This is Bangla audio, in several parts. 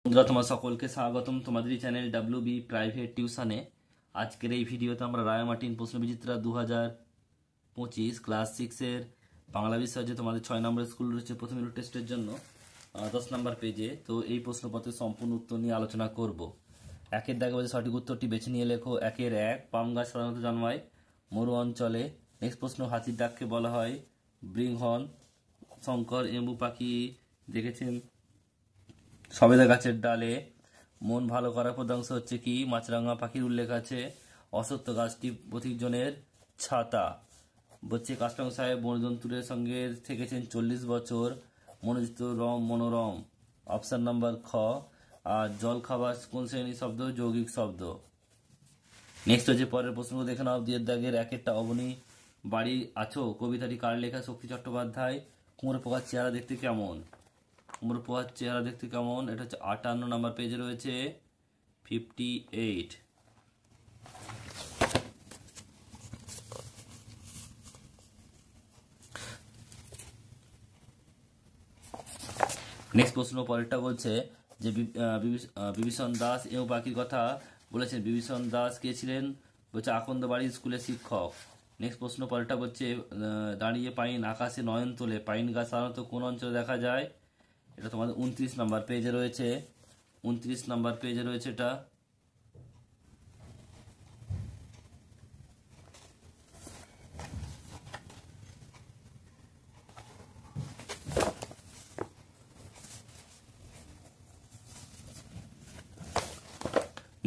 বন্ধুরা, তোমার সকলকে স্বাগতম তোমাদের চ্যানেল ডাব্লিউবি প্রাইভেট টিউশনে। আজকের এই ভিডিওতে আমরা রায়মার্টিন প্রশ্নবিচিত্রা 2025 ক্লাস 6-এর বাংলা বিষয় যে তোমাদের 6 নম্বর স্কুল রয়েছে প্রথম ইউনিট টেস্টের জন্য 10 নম্বর পেজে, তো এই প্রশ্নপত্রের সম্পূর্ণ উত্তর নিয়ে আলোচনা করব। একের দাগে বলছে সঠিক উত্তরটি বেছে নিয়ে লেখো। একের এক, পাম গাছ সাধারণত জন্মায় মরু অঞ্চলে। নেক্সট প্রশ্ন, হাতির ডাককে বলা হয় ব্রিংহর্ন। শঙ্কর এম্বু পাখি দেখেছেন সবেদা গাছের ডালে। মন ভালো করার পদাংশ হচ্ছে কি? মাছরাঙা পাখির উল্লেখ আছে। অসত্য গাছটি পথিকজনের ছাতা। বলছে কাস্টম সাহেব বনজন্তুরের সঙ্গে থেকেছেন 40 বছর। মনোজিত রম মনোরম, অপশন নাম্বার খ। আর জল খাবার কোন শ্রেণীর শব্দ? যৌগিক শব্দ। নেক্সট হচ্ছে পরের প্রশ্ন দেখে নাও। দুয়ের দাগের একেরটা অবনী বাড়ি আছো কবিতাটি কার লেখা? শক্তি চট্টোপাধ্যায়। কুমোর পোকার চেহারা দেখতে কেমন? কুমোর পোকার চেহারা দেখতে কেমন, এটা হচ্ছে 58 নম্বর পেজে রয়েছে, 58। নেক্সট প্রশ্ন পরেরটা বলছে যে বিভীষণ দাস এবং পাখির কথা বলেছেন। বিভীষণ দাস কে ছিলেন? বলছে আকন্দবাড়ি স্কুলের শিক্ষক। নেক্সট প্রশ্ন পরেরটা বলছে দাঁড়িয়ে পাইন আকাশে নয়ন তোলে। পাইন গাছ সাধারণত কোন অঞ্চলে দেখা যায়? এটা তোমাদের 29 নম্বর পেজে রয়েছে। 29 নম্বর পেজে রয়েছে এটা।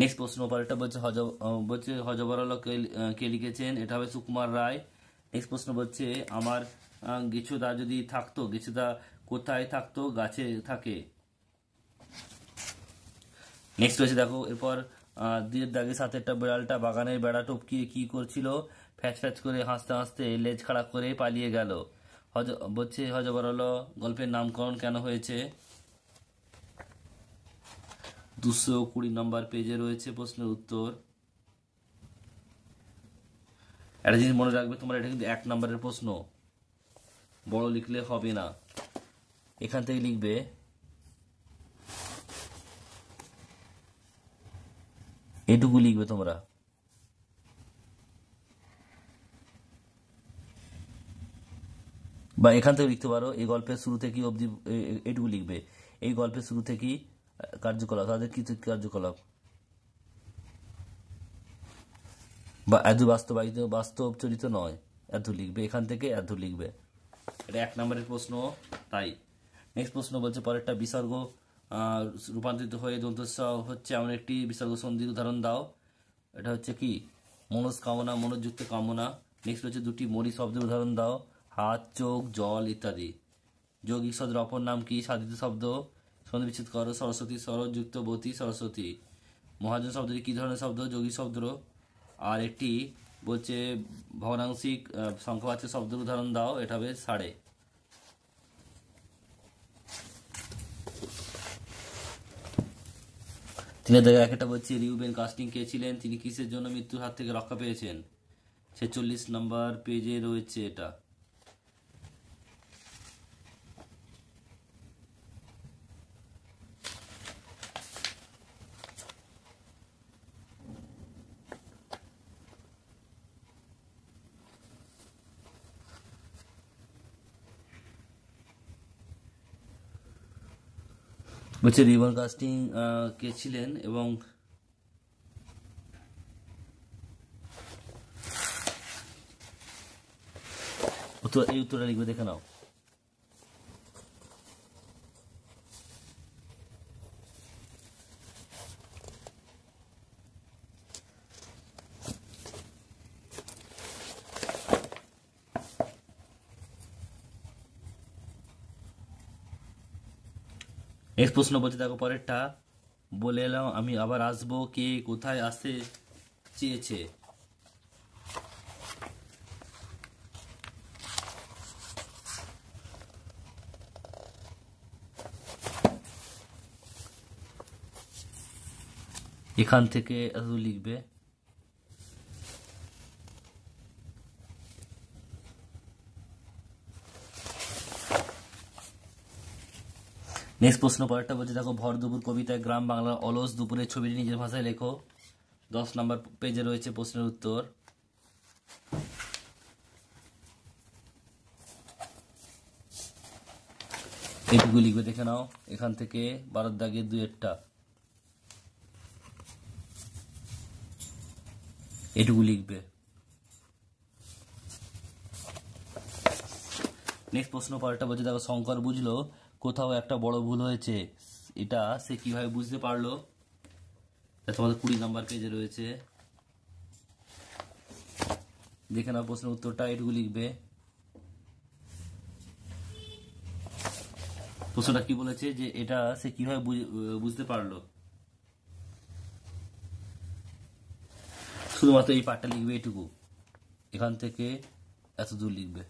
নেক্সট প্রশ্ন পরেরটা বলছে হজবরল কে লিখেছেন? এটা হবে সুকুমার রায়। নেক্সট প্রশ্ন বলছে আমার গেছুদা যদি থাকতো, গেছুদা কোথায় থাকতো? গাছে থাকে। নেক্সট হচ্ছে দেখো এরপর দুয়ের দাগে সাতেরটা বিড়ালটা বাগানের বেড়া টপকিয়ে কি করছিল? ফ্যাচ ফ্যাচ করে হাসতে হাসতে লেজ খাড়া করে পালিয়ে গেল। বলছে হজবরল গল্পের নামকরণ কেন হয়েছে? 220 নম্বর পেজে রয়েছে প্রশ্নের উত্তর। একটা জিনিস মনে রাখবে তোমরা, এটা কিন্তু 1 নম্বরের প্রশ্ন, বড় লিখলে হবে না, এখান থেকে লিখবে এটুকু লিখবে তোমরা। বা এখান থেকে লিখতে পারো এই গল্পের শুরু থেকে অবধি এটুকু লিখবে। এই গল্পের শুরু থেকেই কার্যকলাপ, তাদের কিছু কার্যকলাপ বা এত বাস্তব চরিত নয়, এত লিখবে, এখান থেকে এত লিখবে। এটা 1 নম্বরের প্রশ্ন তাই। নেক্সট প্রশ্ন বলছে পরেরটা বিসর্গ রূপান্তরিত হয়ে দন্তস্ব হচ্ছে এমন একটি বিসর্গ সন্ধির উদাহরণ দাও। এটা হচ্ছে কি? মনস্কামনা, মনোযুক্ত কামনা। নেক্সট হচ্ছে দুটি মরি শব্দের উদাহরণ দাও। হাত, চোখ, জল ইত্যাদি। যৌগিক শব্দের অপর নাম কি? সাধিত শব্দ। সন্ধি বিচ্ছেদ করো। সরস্বতী, সরযুক্ত বতী, সরস্বতী। মহাজন শব্দটি কি ধরনের শব্দ? যৌগিক শব্দ। আর একটি বলছে ভগ্নাংশিক সংখ্যাবাচক শব্দের উদাহরণ দাও। এটা হবে সাড়ে। তিনের দাগে একটা বলছে রিউবেন কাস্টিং কে ছিলেন? তিনি কিসের জন্য মৃত্যুর হাত থেকে রক্ষা পেয়েছেন? 46 নম্বর পেজে রয়েছে এটা। বলছে রিউবেন কাস্টিং কে ছিলেন এবং এই উত্তরটা লিখবে, দেখে নাও। নেক্সট প্রশ্ন বলছে দেখো পরেরটা, বলে এলাম আমি আবার আসবো, কে কোথায় আসতে চেয়েছে? এখান থেকে এত লিখবে। নেক্সট প্রশ্ন পরেরটা বলছে দেখো, ভর দুপুর কবিতায় গ্রাম বাংলার অলস দুপুরের ছবিটি নিজের ভাষায় লেখো। 10 নম্বর পেজে রয়েছে প্রশ্নের উত্তর। এটুকু লিখবে, দেখে নাও এখান থেকে 12 দাগের 2-এরটা, এটুকু লিখবে। নেক্সট প্রশ্ন পরেরটা বলছে দেখো, শঙ্কর বুঝলো কোথাও একটা বড় ভুল হয়েছে, এটা সে কিভাবে বুঝতে পারলো? তোমাদের 20 নম্বর পেজে রয়েছে, দেখে নাও প্রশ্নের উত্তরটা, এটুকু লিখবে। প্রশ্নটা কি বলেছে যে এটা সে কিভাবে বুঝতে পারলো, শুধুমাত্র এই পার্টটা লিখবে, এটুকু এখান থেকে এত দূর লিখবে।